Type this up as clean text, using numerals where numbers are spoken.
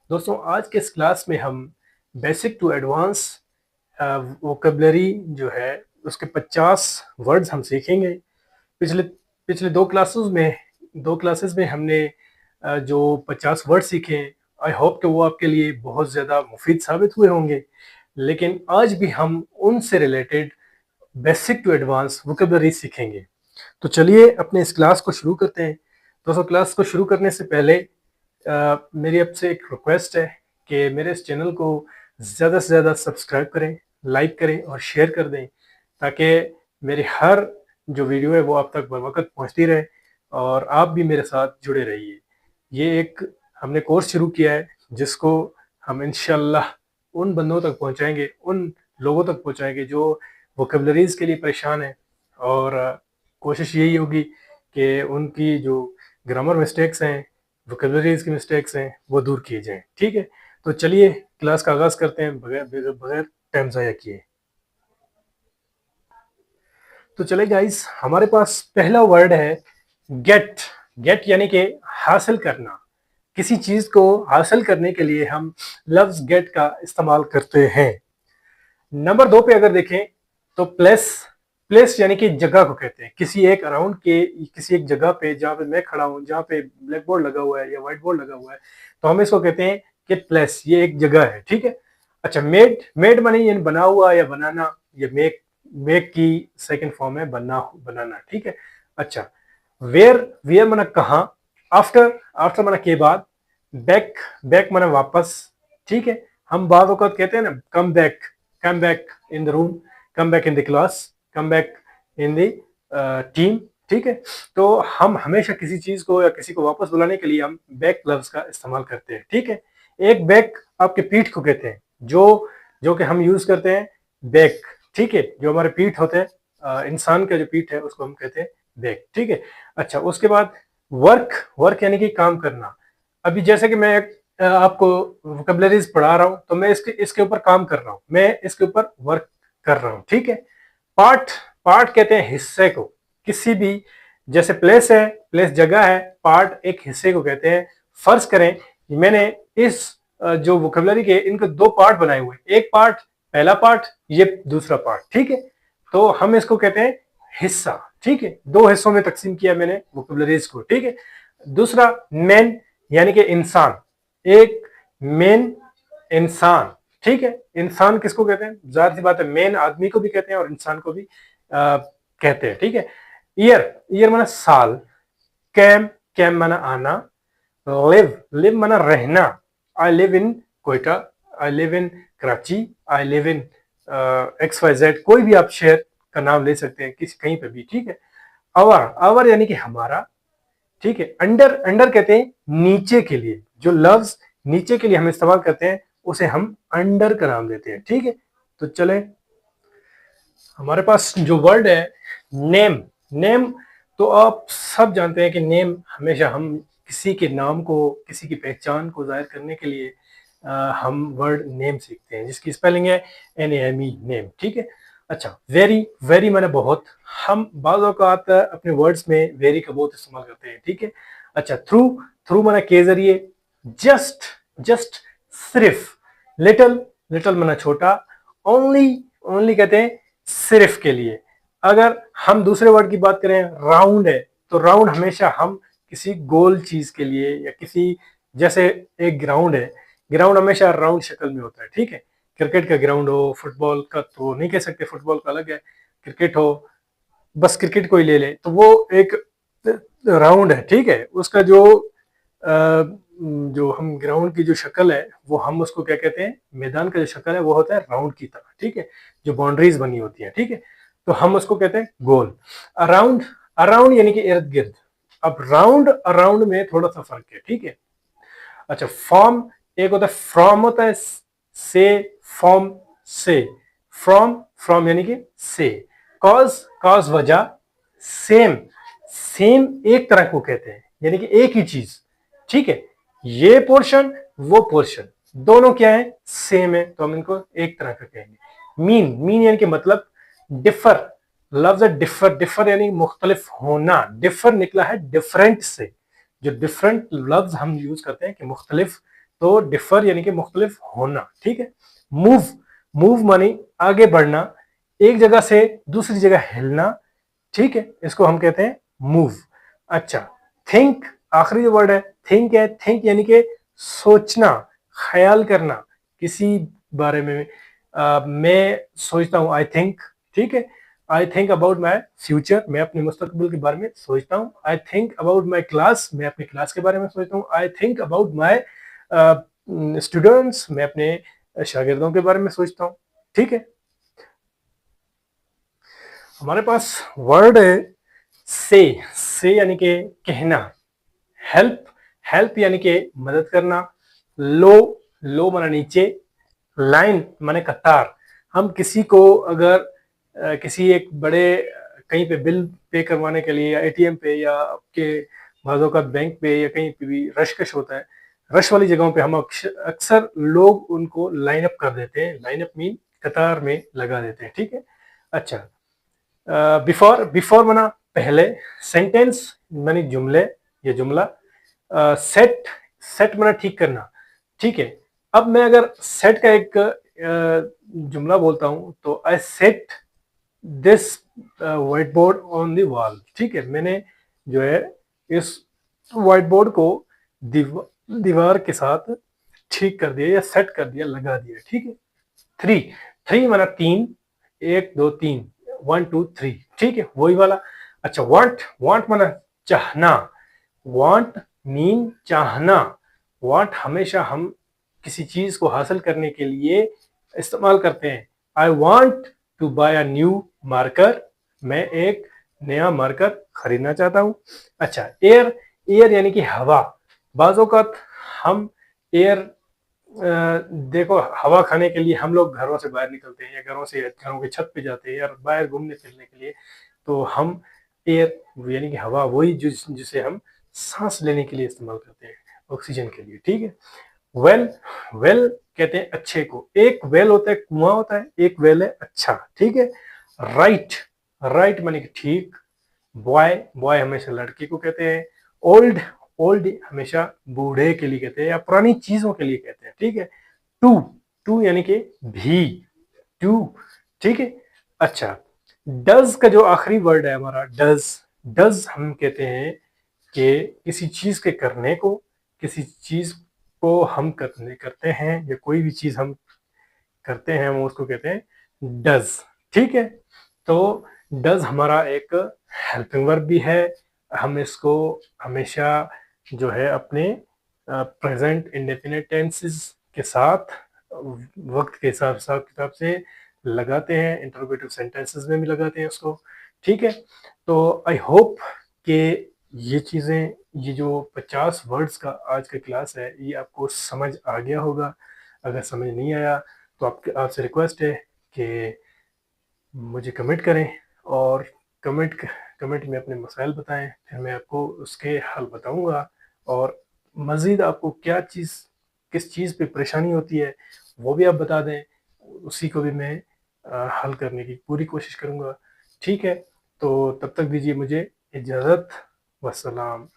दोस्तों आज के इस क्लास में हम बेसिक टू एडवांस वोकेबलरी जो है उसके 50 वर्ड्स हम सीखेंगे। पिछले पिछले दो क्लासेस में हमने जो 50 वर्ड सीखे, आई होप कि वो आपके लिए बहुत ज़्यादा मुफीद साबित हुए होंगे। लेकिन आज भी हम उनसे related basic to advance vocabulary सीखेंगे। तो चलिए अपने इस क्लास को शुरू करते हैं। दोस्तों क्लास को शुरू करने से पहले मेरी आपसे एक रिक्वेस्ट है कि मेरे इस चैनल को ज़्यादा से ज़्यादा सब्सक्राइब करें, लाइक करें और शेयर कर दें, ताकि मेरी हर जो वीडियो है वो आप तक बर वक्त पहुँचती रहे और आप भी मेरे साथ जुड़े रहिए। ये एक हमने कोर्स शुरू किया है जिसको हम इंशाल्लाह उन बंदों तक पहुँचाएंगे, उन लोगों तक पहुँचाएंगे जो वोकेबलरीज के लिए परेशान है, और कोशिश यही होगी कि उनकी जो ग्रामर मिस्टेक्स हैं, वोकेबलरीज की मिस्टेक्स हैं, वो दूर किए जाएं। ठीक है, तो चलिए क्लास का आगाज करते हैं बगैर बगैर बगैर टाइम ज़ाया किए। तो चले गाइस, हमारे पास पहला वर्ड है गेट। गेट यानी कि हासिल करना। किसी चीज को हासिल करने के लिए हम लफ्ज गेट का इस्तेमाल करते हैं। नंबर 2 पे अगर देखें तो प्लेस। प्लेस यानी कि जगह को कहते हैं। किसी एक अराउंड के किसी एक जगह पे जहाँ पे मैं खड़ा हूँ, जहाँ पे ब्लैक बोर्ड लगा हुआ है या व्हाइट बोर्ड लगा हुआ है, तो हम इसको कहते हैं कि प्लेस, ये एक जगह है। ठीक है। अच्छा, मेड। मेड माने यानी बना हुआ या बनाना। ये मेक, मेक की सेकंड फॉर्म है बनना, बनाना। ठीक है। अच्छा, वेयर। वेयर माना कहाँ। आफ्टर। आफ्टर माना के बाद। बैक। बैक माना वापस। ठीक है। हम बाद वक्त कहते हैं ना come back, come back in the room, come back in the class, come back in the team. ठीक है। तो हम हमेशा किसी चीज को या किसी को वापस बुलाने के लिए हम बैक लफ्ज का इस्तेमाल करते हैं। ठीक है। एक बैक आपके पीठ को कहते हैं, जो जो कि हम यूज करते हैं बैक। ठीक है। जो हमारे पीठ होते हैं, इंसान का जो पीठ है उसको हम कहते हैं बैक। ठीक है। अच्छा, उसके बाद वर्क। वर्क यानी कि काम करना। अभी जैसे कि मैं आपको वोकेबलरीज पढ़ा रहा हूं, तो मैं इसके इसके ऊपर काम कर रहा हूं, मैं इसके ऊपर वर्क कर रहा हूं। ठीक है। पार्ट। पार्ट कहते हैं हिस्से को। किसी भी, जैसे प्लेस है, प्लेस जगह है, पार्ट एक हिस्से को कहते हैं। फर्ज करें मैंने इस जो वोकेबलरी के इनके दो पार्ट बनाए हुए, एक पार्ट, पहला पार्ट, ये दूसरा पार्ट। ठीक है। तो हम इसको कहते हैं हिस्सा। ठीक है। दो हिस्सों में तकसीम किया मैंने वोकेबलरीज को। ठीक है। दूसरा मैन यानी कि इंसान। एक मेन इंसान। ठीक है। इंसान किसको कहते हैं? जाहिर सी बात है, मेन आदमी को भी कहते हैं और इंसान को भी कहते हैं। ठीक है। ईयर। ईयर माना साल। कैम। कैम माना आना। लिव। लिव माना रहना। I live in Quetta, I live in Karachi, I live in X Y Z. कोई भी आप शहर का नाम ले सकते हैं, किसी कहीं पे भी। ठीक है। आवर। आवर यानी कि हमारा। ठीक है। अंडर। अंडर कहते हैं नीचे के लिए। जो लफ्ज नीचे के लिए हम इस्तेमाल करते हैं उसे हम अंडर का नाम देते हैं। ठीक है। तो चले, हमारे पास जो वर्ड है नेम। नेम, तो आप सब जानते हैं कि नेम हमेशा हम किसी के नाम को, किसी की पहचान को जाहिर करने के लिए हम वर्ड नेम सीखते हैं, जिसकी स्पेलिंग है NAME, नेम। ठीक है। अच्छा, वेरी। वेरी माने बहुत। हम बाज़ औक़ात अपने वर्ड्स में वेरी का बहुत इस्तेमाल करते हैं। ठीक है। अच्छा, थ्रू। थ्रू माने के जरिए। जस्ट। जस्ट सिर्फ। लिटिल। लिटिल माना छोटा। ओनली। ओनली कहते हैं सिर्फ के लिए। अगर हम दूसरे वर्ड की बात करें, राउंड है, तो राउंड हमेशा हम किसी गोल चीज के लिए या किसी, जैसे एक ग्राउंड है, ग्राउंड हमेशा राउंड शक्ल में होता है। ठीक है। क्रिकेट का ग्राउंड हो, फुटबॉल का तो नहीं कह सकते, फुटबॉल का अलग है। क्रिकेट हो, बस क्रिकेट को ही ले ले तो वो एक राउंड है। ठीक है। उसका जो हम ग्राउंड की जो शक्ल है वो हम उसको क्या कहते हैं, मैदान का जो शक्ल है वो होता है राउंड की तरह। ठीक है। जो बाउंड्रीज बनी होती है। ठीक है। तो हम उसको कहते हैं गोल। अराउंड। अराउंड यानी कि इर्द गिर्द। अब राउंड अराउंड में थोड़ा सा फर्क है। ठीक है। अच्छा, फॉर्म। एक होता है फ्रॉम, होता है से, फॉर्म से। फ्रॉम। फ्रॉम यानी कि से। कॉज। कॉज वजह। सेम। सेम एक तरह को कहते हैं, यानी कि एक ही चीज। ठीक है। ये पोर्शन, वो पोर्शन, दोनों क्या है, सेम है, तो हम इनको एक तरह का कहेंगे। मीन। मीन यानी कि मतलब। डिफर। लफ्ज है डिफर। डिफर यानी मुख्तलिफ होना। डिफर निकला है डिफरेंट से। जो डिफरेंट लफ्ज हम यूज करते हैं कि मुख्तलिफ तो डिफर यानी कि मुख्तलिफ होना, ठीक है। मूव, मूव मानी आगे बढ़ना, एक जगह से दूसरी जगह हिलना, ठीक है, इसको हम कहते हैं मूव। अच्छा, थिंक, आखिरी जो वर्ड है थिंक है। थिंक यानी कि सोचना, ख्याल करना किसी बारे में। मैं सोचता हूँ, आई थिंक, ठीक है। I think about my future, मैं अपने मुस्तकबिल के बारे में सोचता हूँ। I think about my class, मैं अपनी क्लास के बारे में सोचता हूँ। I think about my students, मैं अपने शागिर्दों के बारे में सोचता हूँ, ठीक है। हमारे पास वर्ड है से यानी कि कहना। हेल्प, हेल्प यानी कि मदद करना। लो, लो माना नीचे। लाइन माने कतार। हम किसी को अगर किसी एक बड़े कहीं पे बिल पे करवाने के लिए या एटीएम पे या आपके बाज़ों का बैंक पे या कहीं पे भी रश कश होता है, रश वाली जगहों पे हम अक्सर लोग उनको लाइन अप कर देते हैं। लाइन अप मीन कतार में लगा देते हैं, ठीक है। अच्छा, बिफोर, बिफोर माना पहले। सेंटेंस मानी जुमले या जुमला। सेट, सेट माना ठीक करना, ठीक है। अब मैं अगर सेट का एक जुमला बोलता हूं तो I set this white board on the wall, ठीक है। मैंने जो है इस व्हाइट बोर्ड को दीवार के साथ ठीक कर दिया या सेट कर दिया, लगा दिया, ठीक है। थ्री, थ्री माना तीन, एक दो तीन, वन टू थ्री, ठीक है, वही वाला। अच्छा, वांट, वांट माना चाहना। वांट मीन चाहना। वांट हमेशा हम किसी चीज को हासिल करने के लिए इस्तेमाल करते हैं। I want to buy a new marker, मैं एक नया मार्कर खरीदना चाहता हूं। अच्छा, एयर, एयर यानी कि हवा। बाज़ औक़ात हम एयर देखो, हवा खाने के लिए हम लोग घरों से बाहर निकलते हैं या घरों से घरों की छत पे जाते हैं या बाहर घूमने फिरने के लिए, तो हम एयर यानी कि हवा, वही जिसे हम सांस लेने के लिए इस्तेमाल करते हैं, ऑक्सीजन के लिए, ठीक है। वेल, वेल कहते हैं अच्छे को। एक वेल होता है कुआं होता है, एक वेल है अच्छा, ठीक है। राइट, राइट माने कि ठीक। बॉय, बॉय हमेशा लड़के को कहते हैं। ओल्ड, ओल्ड हमेशा बूढ़े के लिए कहते हैं या पुरानी चीजों के लिए कहते हैं, ठीक है। टू, टू यानी कि भी, टू, ठीक है। अच्छा, डज का जो आखिरी वर्ड है हमारा डज, डज हम कहते हैं कि किसी चीज के करने को, किसी चीज को हम करते हैं या कोई भी चीज हम करते हैं हम उसको कहते हैं डज, ठीक है। तो डज हमारा एक हेल्पिंग वर्ब भी है। हम इसको हमेशा जो है अपने प्रेजेंट इंडेफिनिट टेंसेस के साथ वक्त के हिसाब हिसाब किताब से लगाते हैं, इंटरोगेटिव सेंटेंसेस में भी लगाते हैं उसको, ठीक है। तो आई होप कि ये चीज़ें, ये जो 50 वर्ड्स का आज का क्लास है, ये आपको समझ आ गया होगा। अगर समझ नहीं आया तो आपसे रिक्वेस्ट है कि मुझे कमेंट करें और कमेंट कमेंट में अपने मसाइल बताएं, फिर मैं आपको उसके हल बताऊंगा। और मज़ीद आपको क्या चीज़, किस चीज़ पे परेशानी होती है वो भी आप बता दें, उसी को भी मैं हल करने की पूरी कोशिश करूंगा, ठीक है। तो तब तक दीजिए मुझे इजाज़त। वस्सलाम।